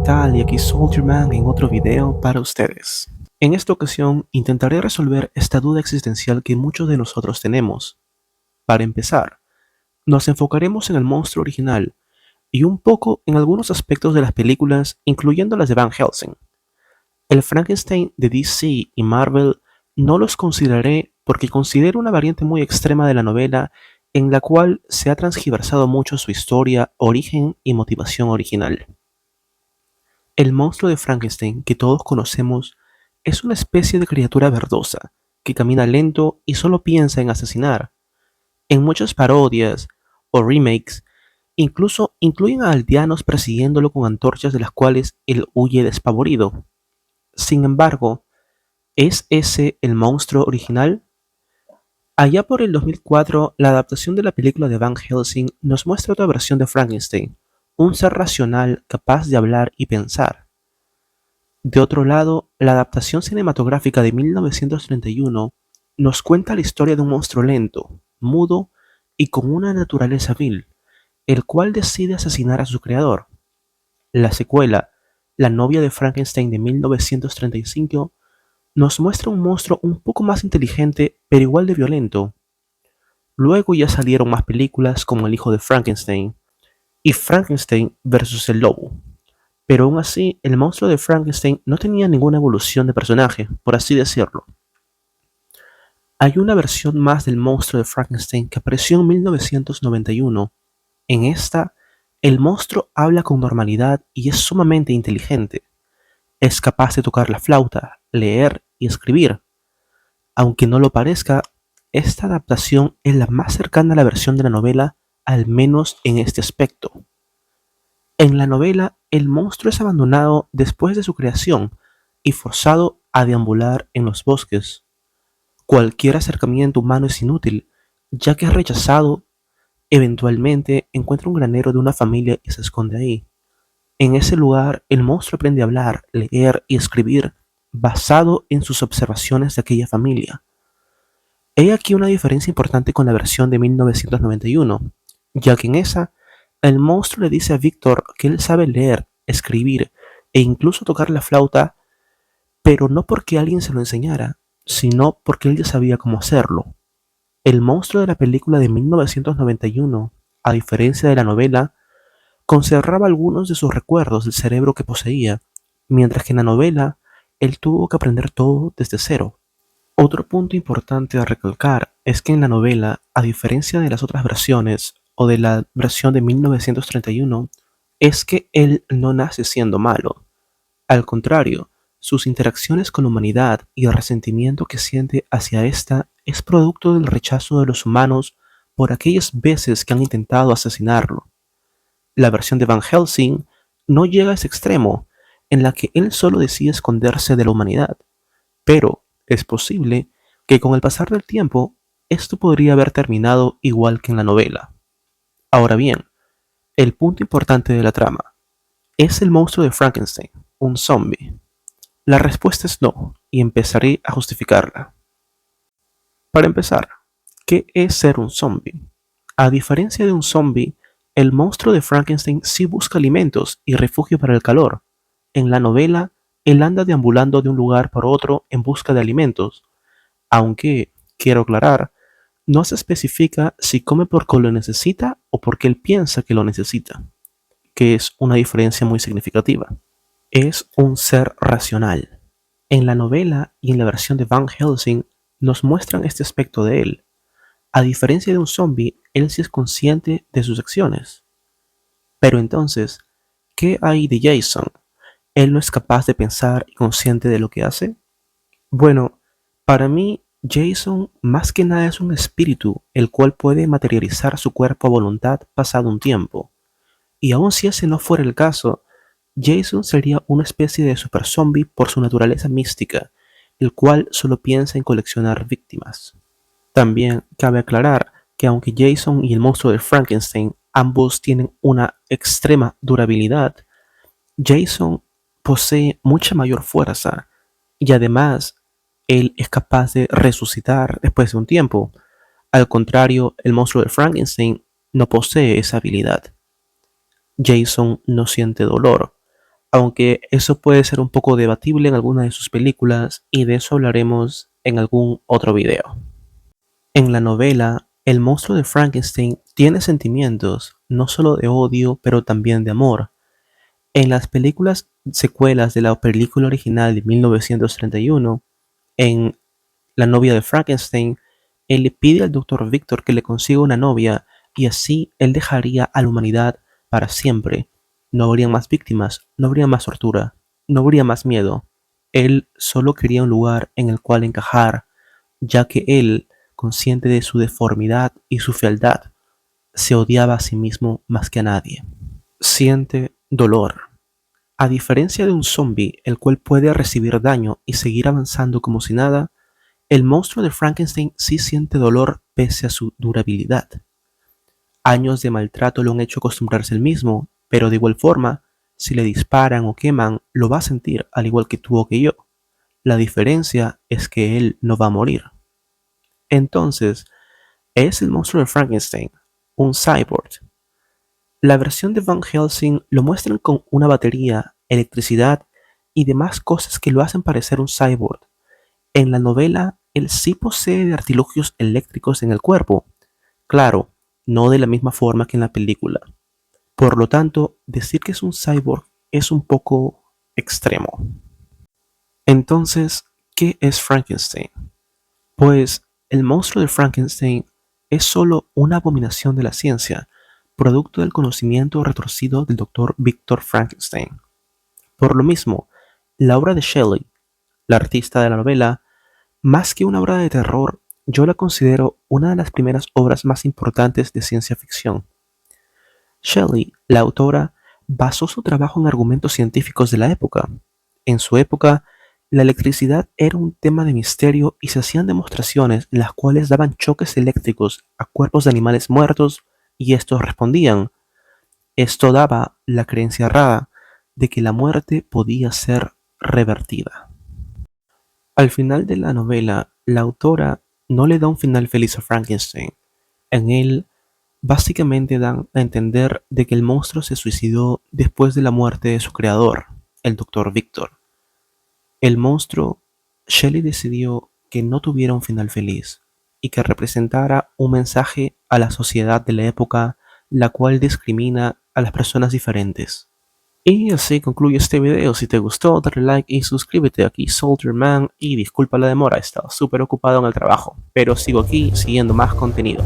tal? Y aquí Soldierman en otro video para ustedes. En esta ocasión intentaré resolver esta duda existencial que muchos de nosotros tenemos. Para empezar, nos enfocaremos en el monstruo original y un poco en algunos aspectos de las películas, incluyendo las de Van Helsing. El Frankenstein de DC y Marvel no los consideraré porque considero una variante muy extrema de la novela en la cual se ha transgiversado mucho su historia, origen y motivación original. El monstruo de Frankenstein que todos conocemos es una especie de criatura verdosa que camina lento y solo piensa en asesinar. En muchas parodias o remakes, incluso incluyen a aldeanos persiguiéndolo con antorchas de las cuales él huye despavorido. Sin embargo, ¿es ese el monstruo original? Allá por el 2004, la adaptación de la película de Van Helsing nos muestra otra versión de Frankenstein, un ser racional capaz de hablar y pensar. De otro lado, la adaptación cinematográfica de 1931 nos cuenta la historia de un monstruo lento, mudo y con una naturaleza vil, el cual decide asesinar a su creador. La secuela, La novia de Frankenstein de 1935, nos muestra un monstruo un poco más inteligente pero igual de violento. Luego ya salieron más películas como El hijo de Frankenstein y Frankenstein versus el lobo. Pero aún así, el monstruo de Frankenstein no tenía ninguna evolución de personaje, por así decirlo. Hay una versión más del monstruo de Frankenstein que apareció en 1991. En esta, el monstruo habla con normalidad y es sumamente inteligente. Es capaz de tocar la flauta, leer y escribir. Aunque no lo parezca, esta adaptación es la más cercana a la versión de la novela, al menos en este aspecto. En la novela, el monstruo es abandonado después de su creación y forzado a deambular en los bosques. Cualquier acercamiento humano es inútil, ya que es rechazado. Eventualmente encuentra un granero de una familia y se esconde ahí. En ese lugar, el monstruo aprende a hablar, leer y escribir basado en sus observaciones de aquella familia. He aquí una diferencia importante con la versión de 1991, ya que en esa, el monstruo le dice a Victor que él sabe leer, escribir e incluso tocar la flauta, pero no porque alguien se lo enseñara, sino porque él ya sabía cómo hacerlo. El monstruo de la película de 1991, a diferencia de la novela, conservaba algunos de sus recuerdos del cerebro que poseía, mientras que en la novela él tuvo que aprender todo desde cero. Otro punto importante a recalcar es que en la novela, a diferencia de las otras versiones o de la versión de 1931, es que él no nace siendo malo. Al contrario, sus interacciones con la humanidad y el resentimiento que siente hacia esta es producto del rechazo de los humanos por aquellas veces que han intentado asesinarlo. La versión de Van Helsing no llega a ese extremo, en la que él solo decide esconderse de la humanidad, pero es posible que con el pasar del tiempo esto podría haber terminado igual que en la novela. Ahora bien, el punto importante de la trama: ¿es el monstruo de Frankenstein un zombie? La respuesta es no, y empezaré a justificarla. Para empezar, ¿qué es ser un zombie? A diferencia de un zombie, el monstruo de Frankenstein sí busca alimentos y refugio para el calor. En la novela, él anda deambulando de un lugar por otro en busca de alimentos, aunque, quiero aclarar, no se especifica si come porque lo necesita o porque él piensa que lo necesita, que es una diferencia muy significativa. Es un ser racional. En la novela y en la versión de Van Helsing nos muestran este aspecto de él. A diferencia de un zombie, él sí es consciente de sus acciones. Pero entonces, ¿qué hay de Jason? ¿Él no es capaz de pensar y consciente de lo que hace? Bueno, para mí, Jason más que nada es un espíritu el cual puede materializar su cuerpo a voluntad pasado un tiempo. Y aun si ese no fuera el caso, Jason sería una especie de super zombie por su naturaleza mística, el cual solo piensa en coleccionar víctimas. También cabe aclarar que aunque Jason y el monstruo de Frankenstein ambos tienen una extrema durabilidad, Jason posee mucha mayor fuerza y además él es capaz de resucitar después de un tiempo. Al contrario, el monstruo de Frankenstein no posee esa habilidad. Jason no siente dolor, aunque eso puede ser un poco debatible en alguna de sus películas y de eso hablaremos en algún otro video. En la novela, el monstruo de Frankenstein tiene sentimientos, no solo de odio, pero también de amor. En las películas secuelas de la película original de 1931, en La novia de Frankenstein, él le pide al Dr. Victor que le consiga una novia y así él dejaría a la humanidad para siempre. No habría más víctimas, no habría más tortura, no habría más miedo. Él solo quería un lugar en el cual encajar, ya que él, consciente de su deformidad y su fealdad, se odiaba a sí mismo más que a nadie. Siente dolor. A diferencia de un zombie, el cual puede recibir daño y seguir avanzando como si nada, el monstruo de Frankenstein sí siente dolor pese a su durabilidad. Años de maltrato lo han hecho acostumbrarse al mismo, pero de igual forma, si le disparan o queman, lo va a sentir al igual que tú o que yo. La diferencia es que él no va a morir. Entonces, es el monstruo de Frankenstein, un cyborg. La versión de Van Helsing lo muestran con una batería, electricidad y demás cosas que lo hacen parecer un cyborg. En la novela, él sí posee artilugios eléctricos en el cuerpo, claro, no de la misma forma que en la película. Por lo tanto, decir que es un cyborg es un poco extremo. Entonces, ¿qué es Frankenstein? Pues el monstruo de Frankenstein es solo una abominación de la ciencia, producto del conocimiento retorcido del Dr. Victor Frankenstein. Por lo mismo, la obra de Shelley, la artista de la novela, más que una obra de terror, yo la considero una de las primeras obras más importantes de ciencia ficción. Shelley, la autora, basó su trabajo en argumentos científicos de la época. En su época, la electricidad era un tema de misterio y se hacían demostraciones en las cuales daban choques eléctricos a cuerpos de animales muertos y estos respondían. Esto daba la creencia errada de que la muerte podía ser revertida. Al final de la novela, la autora no le da un final feliz a Frankenstein. En él, básicamente dan a entender de que el monstruo se suicidó después de la muerte de su creador, el Dr. Victor. El monstruo, Shelley decidió que no tuviera un final feliz y que representara un mensaje a la sociedad de la época, la cual discrimina a las personas diferentes. Y así concluye este video. Si te gustó, dale like y suscríbete. Aquí Soldierman, y disculpa la demora, he estado súper ocupado en el trabajo, pero sigo aquí siguiendo más contenido.